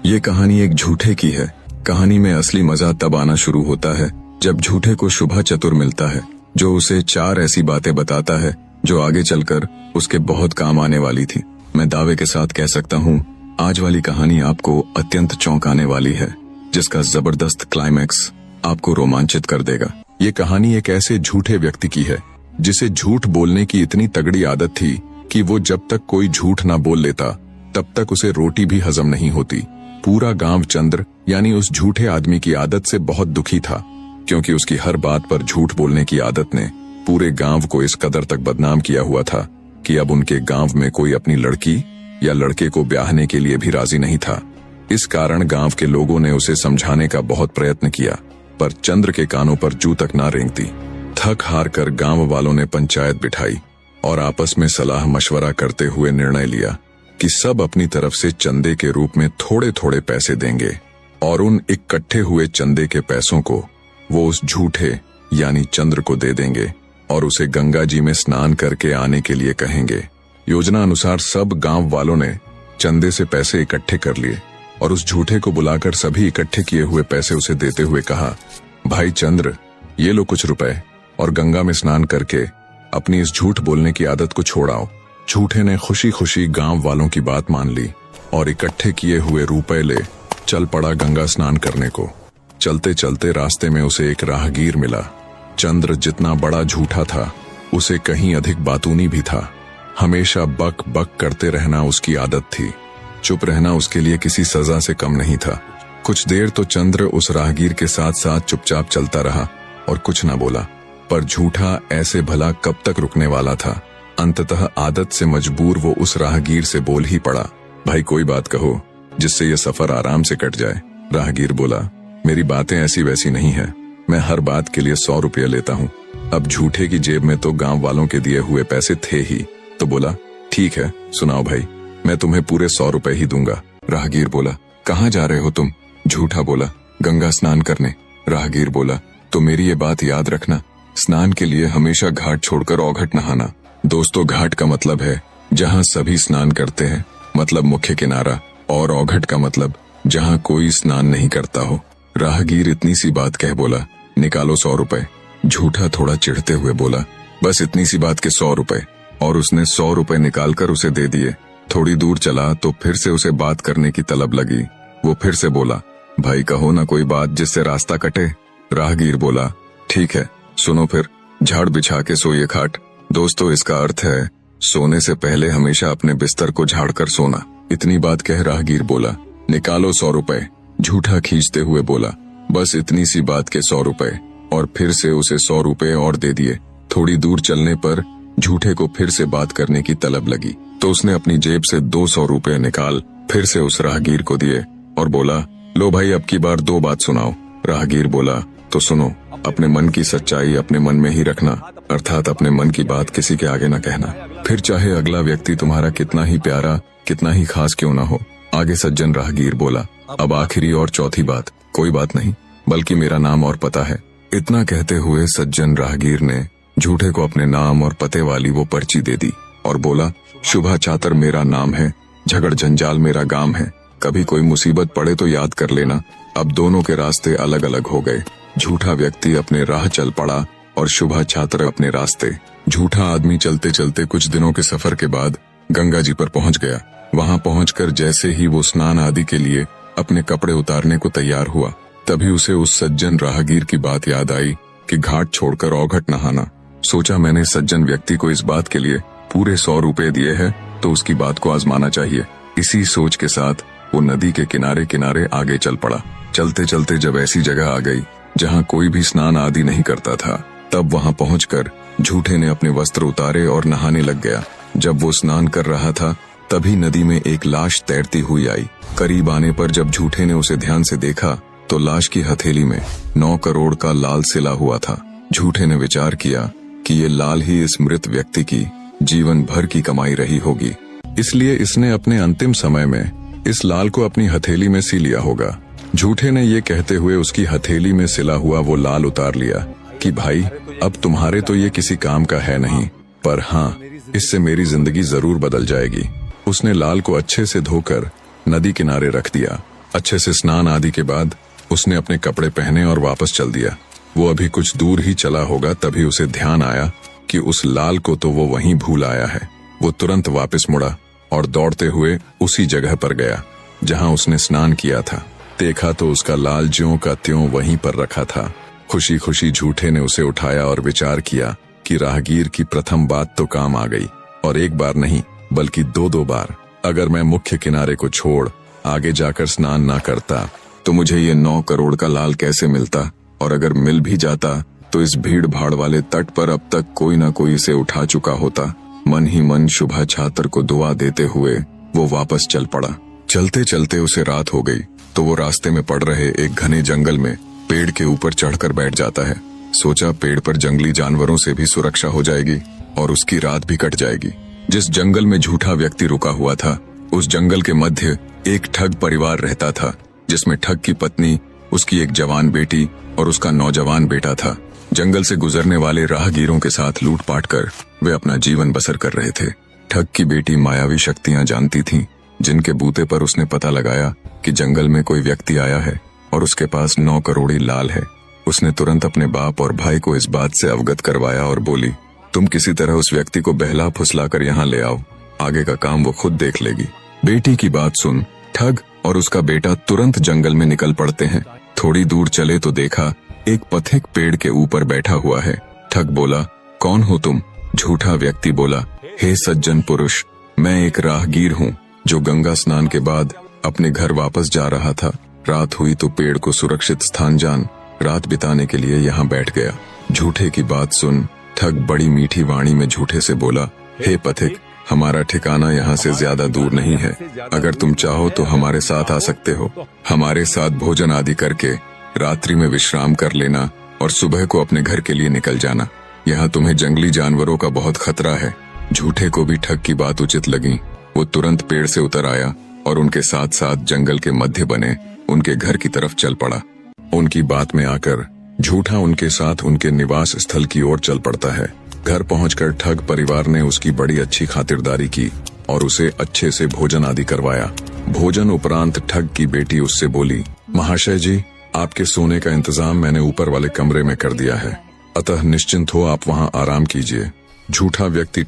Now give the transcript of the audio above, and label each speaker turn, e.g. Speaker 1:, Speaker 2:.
Speaker 1: ये कहानी एक झूठे की है। कहानी में असली मजा तब आना शुरू होता है जब झूठे को शुभ चतुर मिलता है, जो उसे 4 ऐसी बातें बताता है जो आगे चलकर उसके बहुत काम आने वाली थी। मैं दावे के साथ कह सकता हूँ, आज वाली कहानी आपको अत्यंत चौंकाने वाली है, जिसका जबरदस्त क्लाइमैक्स आपको रोमांचित कर देगा। ये कहानी एक ऐसे झूठे व्यक्ति की है जिसे झूठ बोलने की इतनी तगड़ी आदत थी कि वो जब तक कोई झूठ ना बोल लेता तब तक उसे रोटी भी हजम नहीं होती। पूरा गांव चंद्र यानी उस झूठे आदमी की आदत से बहुत दुखी था, क्योंकि उसकी हर बात पर झूठ बोलने की आदत ने पूरे गांव को इस कदर तक बदनाम किया हुआ था कि अब उनके गांव में कोई अपनी लड़की या लड़के को ब्याहने के लिए भी राजी नहीं था। इस कारण गांव के लोगों ने उसे समझाने का बहुत प्रयत्न किया, पर चंद्र के कानों पर जू तक ना रेंगती। थक हार कर गांव वालों ने पंचायत बिठाई और आपस में सलाह मशवरा करते हुए निर्णय लिया कि सब अपनी तरफ से चंदे के रूप में थोड़े थोड़े पैसे देंगे और उन इकट्ठे हुए चंदे के पैसों को वो उस झूठे यानी चंद्र को दे देंगे और उसे गंगा जी में स्नान करके आने के लिए कहेंगे। योजना अनुसार सब गांव वालों ने चंदे से पैसे इकट्ठे कर लिए और उस झूठे को बुलाकर सभी इकट्ठे किए हुए पैसे उसे देते हुए कहा, भाई चंद्र, ये लो कुछ रुपए और गंगा में स्नान करके अपनी इस झूठ बोलने की आदत को छोड़ाओ। झूठे ने खुशी खुशी गांव वालों की बात मान ली और इकट्ठे किए हुए रुपए ले चल पड़ा गंगा स्नान करने को। चलते चलते रास्ते में उसे एक राहगीर मिला। चंद्र जितना बड़ा झूठा था, उसे कहीं अधिक बातूनी भी था। हमेशा बक बक करते रहना उसकी आदत थी। चुप रहना उसके लिए किसी सजा से कम नहीं था। कुछ देर तो चंद्र उस राहगीर के साथ साथ चुपचाप चलता रहा और कुछ न बोला, पर झूठा ऐसे भला कब तक रुकने वाला था। अंततः आदत से मजबूर वो उस राहगीर से बोल ही पड़ा, भाई कोई बात कहो जिससे ये सफर आराम से कट जाए। राहगीर बोला, मेरी बातें ऐसी वैसी नहीं है, मैं हर बात के लिए 100 रुपये लेता हूँ। अब झूठे की जेब में तो गांव वालों के दिए हुए पैसे थे ही, तो बोला, ठीक है सुनाओ भाई, मैं तुम्हें पूरे 100 रुपए ही दूंगा। राहगीर बोला, कहाँ जा रहे हो तुम? झूठा बोला, गंगा स्नान करने। राहगीर बोला, तो मेरी ये बात याद रखना, स्नान के लिए हमेशा घाट छोड़कर औघट नहाना। दोस्तों, घाट का मतलब है जहाँ सभी स्नान करते हैं, मतलब मुख्य किनारा, और औघट का मतलब जहाँ कोई स्नान नहीं करता हो। राहगीर इतनी सी बात कह बोला, निकालो 100 रुपए। झूठा थोड़ा चिढ़ते हुए बोला, बस इतनी सी बात के 100 रुपए, और उसने 100 रुपए निकालकर उसे दे दिए। थोड़ी दूर चला तो फिर से उसे बात करने की तलब लगी। वो फिर से बोला, भाई कहो ना कोई बात जिससे रास्ता कटे। राहगीर बोला, ठीक है सुनो फिर, झाड़ बिछा के सोइए खाट। दोस्तों, इसका अर्थ है सोने से पहले हमेशा अपने बिस्तर को झाड़ कर सोना। इतनी बात कह राहगीर बोला, निकालो 100 रुपए। झूठा खींचते हुए बोला, बस इतनी सी बात के 100 रुपए, और फिर से उसे 100 रुपए और दे दिए। थोड़ी दूर चलने पर झूठे को फिर से बात करने की तलब लगी, तो उसने अपनी जेब से 200 रुपए निकाल फिर से उस राहगीर को दिए और बोला, लो भाई अब की बार 2 बात सुनाओ। राहगीर बोला, तो सुनो, अपने मन की सच्चाई अपने मन में ही रखना, अर्थात अपने मन की बात किसी के आगे न कहना, फिर चाहे अगला व्यक्ति तुम्हारा कितना ही प्यारा कितना ही खास क्यों न हो। आगे सज्जन राहगीर बोला, अब आखिरी और चौथी बात, कोई बात नहीं, बल्कि मेरा नाम और पता है। इतना कहते हुए सज्जन राहगीर ने झूठे को अपने नाम और पते वाली वो पर्ची दे दी और बोला, शुभा चातर मेरा नाम है, झगड़ जंजाल मेरा गांव है, कभी कोई मुसीबत पड़े तो याद कर लेना। अब दोनों के रास्ते अलग अलग हो गए। झूठा व्यक्ति अपने राह चल पड़ा और शुभा छात्र अपने रास्ते। झूठा आदमी चलते चलते कुछ दिनों के सफर के बाद गंगा जी पर पहुंच गया। वहां पहुंचकर जैसे ही वो स्नान आदि के लिए अपने कपड़े उतारने को तैयार हुआ, तभी उसे उस सज्जन राहगीर की बात याद आई कि घाट छोड़कर औघट नहाना। सोचा, मैंने सज्जन व्यक्ति को इस बात के लिए पूरे 100 रुपए दिए हैं, तो उसकी बात को आजमाना चाहिए। इसी सोच के साथ वो नदी के किनारे किनारे आगे चल पड़ा। चलते चलते जब ऐसी जगह आ गई जहाँ कोई भी स्नान आदि नहीं करता था, तब वहाँ पहुंचकर झूठे ने अपने वस्त्र उतारे और नहाने लग गया। जब वो स्नान कर रहा था, तभी नदी में एक लाश तैरती हुई आई। करीब आने पर जब झूठे ने उसे ध्यान से देखा, तो लाश की हथेली में 9 करोड़ का लाल सिला हुआ था। झूठे ने विचार किया कि ये लाल ही इस मृत व्यक्ति की जीवन भर की कमाई रही होगी, इसलिए इसने अपने अंतिम समय में इस लाल को अपनी हथेली में सी लिया होगा। झूठे ने ये कहते हुए उसकी हथेली में सिला हुआ वो लाल उतार लिया कि भाई अब तुम्हारे तो ये किसी काम का है नहीं, पर हाँ, इससे मेरी जिंदगी जरूर बदल जाएगी। उसने लाल को अच्छे से धोकर नदी किनारे रख दिया अच्छे से स्नान आदि के बाद उसने अपने कपड़े पहने और वापस चल दिया। वो अभी कुछ दूर ही चला होगा तभी उसे ध्यान आया कि उस लाल को तो वो वहीं भूल आया है। वो तुरंत वापस मुड़ा और दौड़ते हुए उसी जगह पर गया जहां उसने स्नान किया था। देखा तो उसका लाल ज्यों का त्यों वहीं पर रखा था। खुशी खुशी झूठे ने उसे उठाया और विचार किया कि राहगीर की प्रथम बात तो काम आ गई, और एक बार नहीं बल्कि दो बार। अगर मैं मुख्य किनारे को छोड़ आगे जाकर स्नान ना करता तो मुझे ये 9 करोड़ का लाल कैसे मिलता, और अगर मिल भी जाता तो इस भीड़ भाड़ वाले तट पर अब तक कोई ना कोई इसे उठा चुका होता। मन ही मन शुभा छात्र को दुआ देते हुए वो वापस चल पड़ा। चलते चलते उसे रात हो गई तो वो रास्ते में पड़ रहे एक घने जंगल में पेड़ के ऊपर चढ़कर बैठ जाता है। सोचा पेड़ पर जंगली जानवरों से भी सुरक्षा हो जाएगी और उसकी रात भी कट जाएगी। जिस जंगल में झूठा व्यक्ति रुका हुआ था उस जंगल के मध्य एक ठग परिवार रहता था, जिसमें ठग की पत्नी, उसकी एक जवान बेटी और उसका नौजवान बेटा था। जंगल से गुजरने वाले राहगीरों के साथ लूटपाट कर वे अपना जीवन बसर कर रहे थे। ठग की बेटी मायावी शक्तियां जानती थी, जिनके बूते पर उसने पता लगाया कि जंगल में कोई व्यक्ति आया है और उसके पास 9 करोड़ी लाल है। उसने तुरंत अपने बाप और भाई को इस बात से अवगत करवाया और बोली, तुम किसी तरह उस व्यक्ति को बहला फुसलाकर यहाँ ले आओ, आगे का काम वो खुद देख लेगी। बेटी की बात सुन ठग और उसका बेटा तुरंत जंगल में निकल पड़ते हैं। थोड़ी दूर चले तो देखा एक पथिक पेड़ के ऊपर बैठा हुआ है। ठग बोला, कौन हो तुम? झूठा व्यक्ति बोला, हे सज्जन पुरुष, मैं एक राहगीर हूँ जो गंगा स्नान के बाद अपने घर वापस जा रहा था। रात हुई तो पेड़ को सुरक्षित स्थान जान रात बिताने के लिए यहाँ बैठ गया। झूठे की बात सुन ठग बड़ी मीठी वाणी में झूठे से बोला, हे पथिक, हमारा ठिकाना यहाँ से ज्यादा दूर नहीं है। अगर तुम चाहो तो हमारे साथ आ सकते हो। हमारे साथ भोजन आदि करके रात्रि में विश्राम कर लेना और सुबह को अपने घर के लिए निकल जाना। यहाँ तुम्हें जंगली जानवरों का बहुत खतरा है। झूठे को भी ठग की बात उचित लगी। वो तुरंत पेड़ से उतर आया और उनके साथ साथ जंगल के मध्य बने उनके घर की तरफ चल पड़ा। उनकी बात में आकर झूठा उनके साथ उनके निवास स्थल की ओर चल पड़ता है। घर पहुंचकर ठग परिवार ने उसकी बड़ी अच्छी खातिरदारी की और उसे अच्छे से भोजन आदि करवाया। भोजन उपरांत ठग की बेटी उससे बोली, महाशय जी, आपके सोने का इंतजाम मैंने ऊपर वाले कमरे में कर दिया है, अतः निश्चिंत हो आप वहां आराम कीजिए। झूठा व्यक्ति